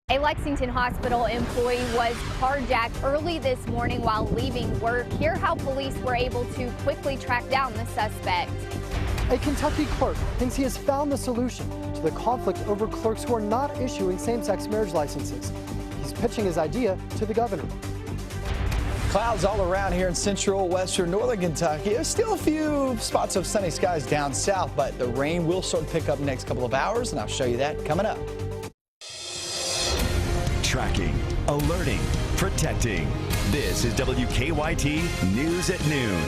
A Lexington hospital employee was carjacked early this morning while leaving work. Hear how police were able to quickly track down the suspect. A Kentucky clerk thinks he has found the solution to the conflict over clerks who are not issuing same-sex marriage licenses. He's pitching his idea to the governor. Clouds all around here in central, western, northern Kentucky. There's still a few spots of sunny skies down south, but the rain will start to pick up next couple of hours, and I'll show you that coming up. Tracking, alerting, protecting. This is WKYT News at Noon.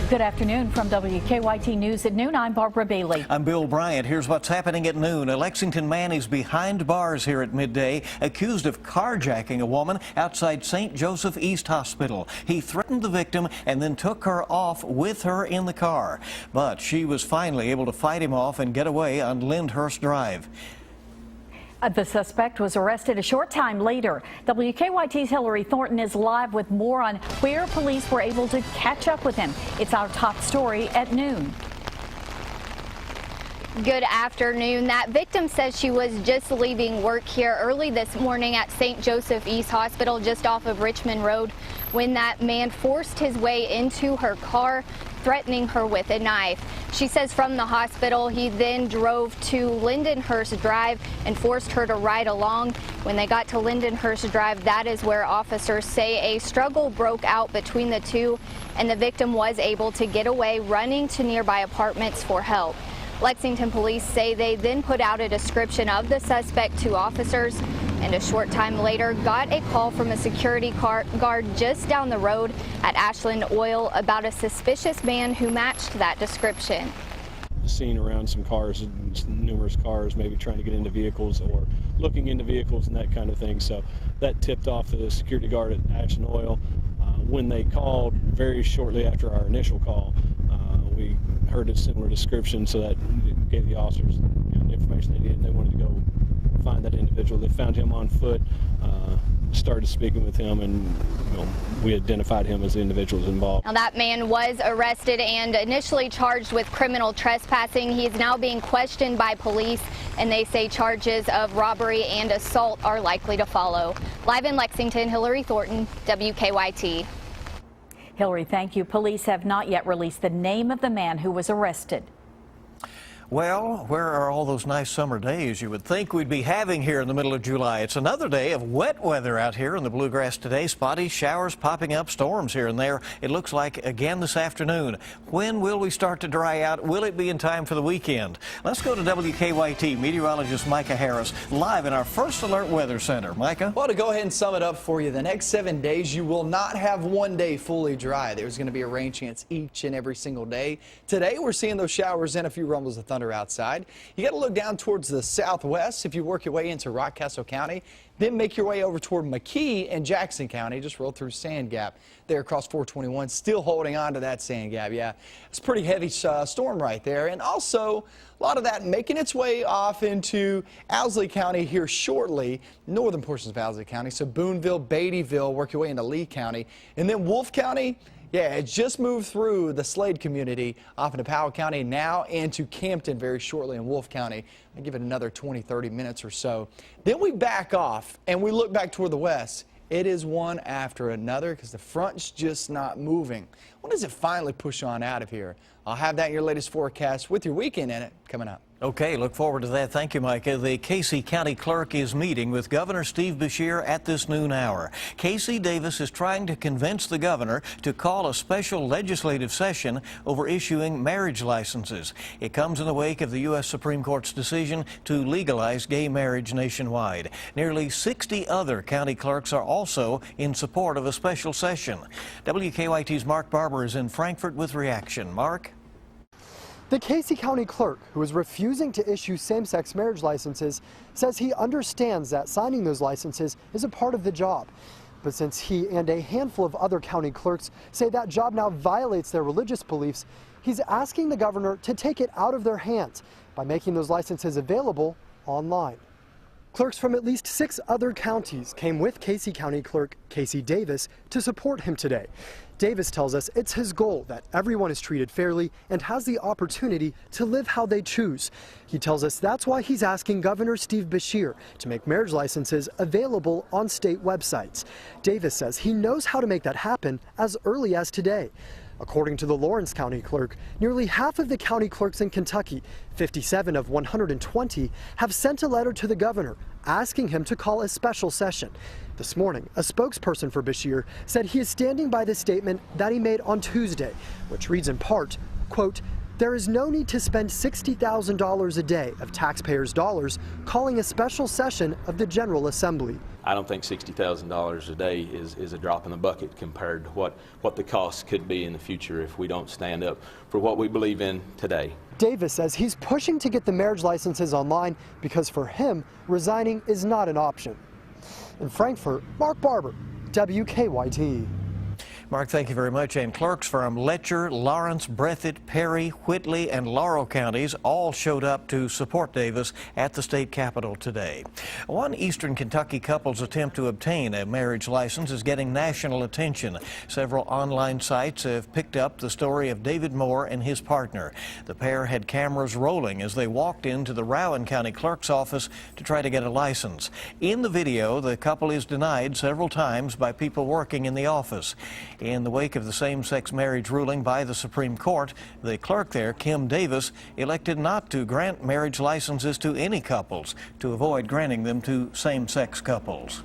Good afternoon from WKYT News at Noon. I'm Barbara Bailey. I'm Bill Bryant. Here's what's happening at noon. A Lexington man is behind bars here at midday, accused of carjacking a woman outside St. Joseph East Hospital. He threatened the victim and then took her off with her in the car. But she was finally able to fight him off and get away on Lyndhurst Drive. The suspect was arrested a short time later. WKYT's Hillary Thornton is live with more on where police were able to catch up with him. It's our top story at noon. Good afternoon. That victim says she was just leaving work here early this morning at St. Joseph East Hospital just off of Richmond Road when that man forced his way into her car, threatening her with a knife. She says from the hospital, he then drove to Lindenhurst Drive and forced her to ride along. When they got to Lindenhurst Drive, that is where officers say a struggle broke out between the two, and the victim was able to get away, running to nearby apartments for help. Lexington police say they then put out a description of the suspect to officers, and a short time later got a call from a security guard just down the road at Ashland Oil about a suspicious man who matched that description. Seen around some cars, numerous cars, maybe trying to get into vehicles or looking into vehicles and that kind of thing. So that tipped off the security guard at Ashland Oil. When they called very shortly after our initial call, we heard a similar description, so that gave the officers the information they needed. They wanted to go find that individual. They found him on foot, started speaking with him, and we identified him as the individuals involved. Now that man was arrested and initially charged with criminal trespassing. He is now being questioned by police, and they say charges of robbery and assault are likely to follow. Live in Lexington, Hillary Thornton, WKYT. Hillary, thank you. Police have not yet released the name of the man who was arrested. Well, where are all those nice summer days you would think we'd be having here in the middle of July? It's another day of wet weather out here in the bluegrass today. Spotty showers popping up, storms here and there. It looks like again this afternoon. When will we start to dry out? Will it be in time for the weekend? Let's go to WKYT meteorologist Micah Harris live in our First Alert Weather Center. Micah? Well, to go ahead and sum it up for you, the next 7 days you will not have one day fully dry. There's going to be a rain chance each and every single day. Today we're seeing those showers and a few rumbles of thunder outside. You got to look down towards the southwest if you work your way into Rockcastle County, then make your way over toward McKee and Jackson County. Just roll through Sand Gap there across 421, still holding on to that Sand Gap. Yeah, it's a pretty heavy storm right there, and also a lot of that making its way off into Owsley County here shortly, northern portions of Owsley County. So Boonville, Beattyville, work your way into Lee County, and then Wolfe County. Yeah, it just moved through the Slade community off into Powell County now into Campton very shortly in Wolfe County. I'll give it another 20-30 minutes or so. Then we back off and we look back toward the west. It is one after another because the front's just not moving. When does it finally push on out of here? I'll have that in your latest forecast with your weekend in it coming up. Okay, look forward to that. Thank you, Micah. The Casey County Clerk is meeting with Governor Steve Beshear at this noon hour. Casey Davis is trying to convince the governor to call a special legislative session over issuing marriage licenses. It comes in the wake of the U.S. Supreme Court's decision to legalize gay marriage nationwide. Nearly 60 other county clerks are also in support of a special session. WKYT's Mark Barber is in Frankfort with reaction. Mark? The Casey County clerk, who is refusing to issue same-sex marriage licenses, says he understands that signing those licenses is a part of the job. But since he and a handful of other county clerks say that job now violates their religious beliefs, he's asking the governor to take it out of their hands by making those licenses available online. Clerks from at least 6 other counties came with Casey County Clerk Casey Davis to support him today. Davis tells us it's his goal that everyone is treated fairly and has the opportunity to live how they choose. He tells us that's why he's asking Governor Steve Beshear to make marriage licenses available on state websites. Davis says he knows how to make that happen as early as today. According to the Lawrence County Clerk, nearly half of the county clerks in Kentucky, 57 of 120, have sent a letter to the governor asking him to call a special session. This morning, a spokesperson for Beshear said he is standing by the statement that he made on Tuesday, which reads in part, quote, "There is no need to spend $60,000 a day of taxpayers' dollars calling a special session of the General Assembly." I don't think $60,000 a day is a drop in the bucket compared to what the cost could be in the future if we don't stand up for what we believe in today. Davis says he's pushing to get the marriage licenses online because for him, resigning is not an option. In Frankfort, Mark Barber, WKYT. Mark, thank you very much. And clerks from Letcher, Lawrence, Breathitt, Perry, Whitley, and Laurel counties all showed up to support Davis at the state capitol today. One eastern Kentucky couple's attempt to obtain a marriage license is getting national attention. Several online sites have picked up the story of David Moore and his partner. The pair had cameras rolling as they walked into the Rowan County Clerk's office to try to get a license. In the video, the couple is denied several times by people working in the office. In the wake of the same-sex marriage ruling by the Supreme Court, the clerk there, Kim Davis, elected not to grant marriage licenses to any couples to avoid granting them to same-sex couples.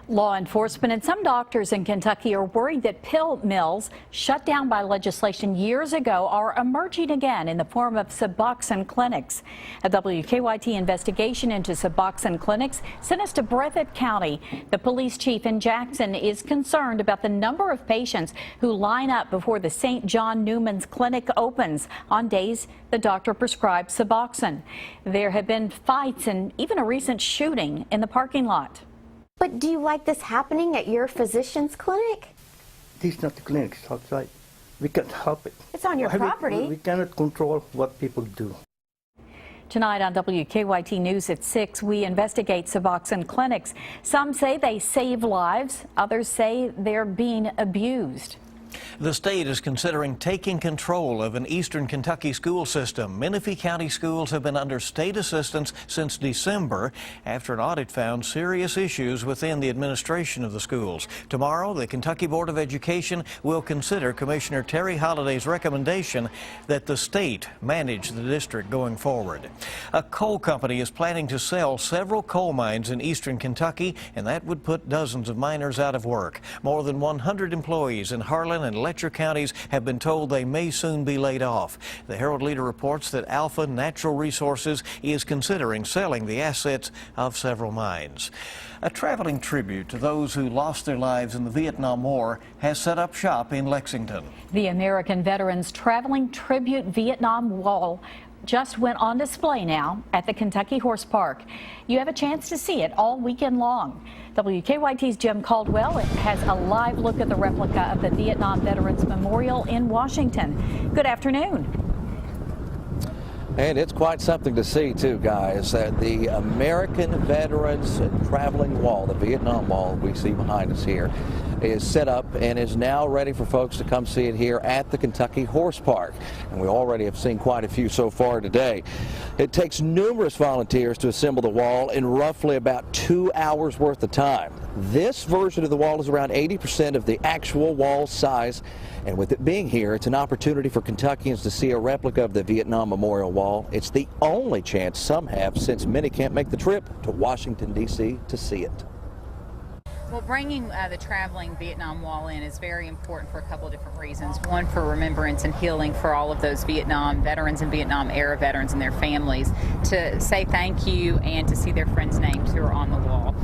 Law enforcement and some doctors in Kentucky are worried that pill mills shut down by legislation years ago are emerging again in the form of Suboxone clinics. A WKYT investigation into Suboxone clinics sent us to Breathitt County. The police chief in Jackson is concerned about the number of patients who line up before the St. John Newman's Clinic opens on days the doctor prescribed Suboxone. There have been fights and even a recent shooting in the parking lot. But do you like this happening at your physician's clinic? This is not the clinic, it's outside. We can't help it. It's on your property. We cannot control what people do. Tonight on WKYT News at 6, we investigate Suboxone clinics. Some say they save lives, others say they're being abused. The state is considering taking control of an eastern Kentucky school system. Menifee County schools have been under state assistance since December after an audit found serious issues within the administration of the schools. Tomorrow, the Kentucky Board of Education will consider Commissioner Terry Holliday's recommendation that the state manage the district going forward. A coal company is planning to sell several coal mines in eastern Kentucky, and that would put dozens of miners out of work. More than 100 employees in Harlan and Letcher counties have been told they may soon be laid off. The Herald Leader reports that Alpha Natural Resources is considering selling the assets of several mines. A traveling tribute to those who lost their lives in the Vietnam War has set up shop in Lexington. The American Veterans Traveling Tribute Vietnam Wall just went on display now at the Kentucky Horse Park. You have a chance to see it all weekend long. WKYT's Jim Caldwell has a live look at the replica of the Vietnam Veterans Memorial in Washington. Good afternoon. And it's quite something to see, too, guys. The American Veterans Traveling Wall, the Vietnam Wall we see behind us here, is set up and is now ready for folks to come see it here at the Kentucky Horse Park. And we already have seen quite a few so far today. It takes numerous volunteers to assemble the wall in roughly about 2 hours worth of time. This version of the wall is around 80% of the actual wall size. And with it being here, it's an opportunity for Kentuckians to see a replica of the Vietnam Memorial Wall. It's the only chance some have since many can't make the trip to Washington, D.C. to see it. Well, bringing the traveling Vietnam Wall in is very important for a couple of different reasons. One, for remembrance and healing for all of those Vietnam veterans and Vietnam era veterans and their families, to say thank you and to see their friends' names who are on the wall.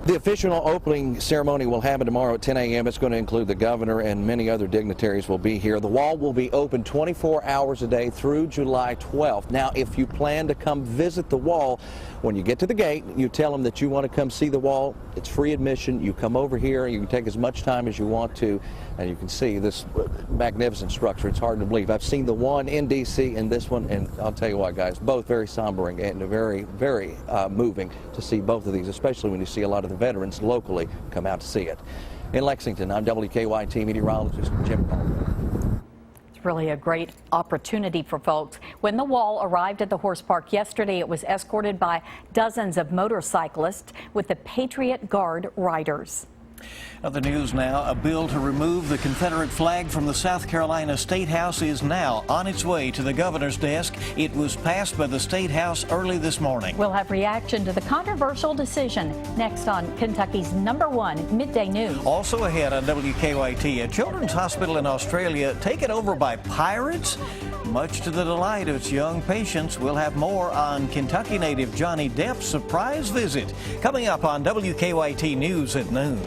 The official opening ceremony will happen tomorrow at 10 a.m. It's going to include the governor and many other dignitaries will be here. The wall will be open 24 hours a day through July 12th. Now, if you plan to come visit the wall, when you get to the gate, you tell them that you want to come see the wall. It's free admission. You come over here. You can take as much time as you want to, and you can see this magnificent structure. It's hard to believe. I've seen the one in D.C. and this one, and I'll tell you what, guys, both very sombering and very, very moving to see both of these, especially when you see a lot of the veterans locally come out to see it. In Lexington, I'm WKYT meteorologist Jim Paul. Really a great opportunity for folks. When the wall arrived at the horse park yesterday, it was escorted by dozens of motorcyclists with the Patriot Guard riders. Other news now, a bill to remove the Confederate flag from the South Carolina State House is now on its way to the governor's desk. It was passed by the State House early this morning. We'll have reaction to the controversial decision next on Kentucky's #1 midday news. Also ahead on WKYT, a children's hospital in Australia taken over by pirates, much to the delight of its young patients. We'll have more on Kentucky native Johnny Depp's surprise visit coming up on WKYT News at noon.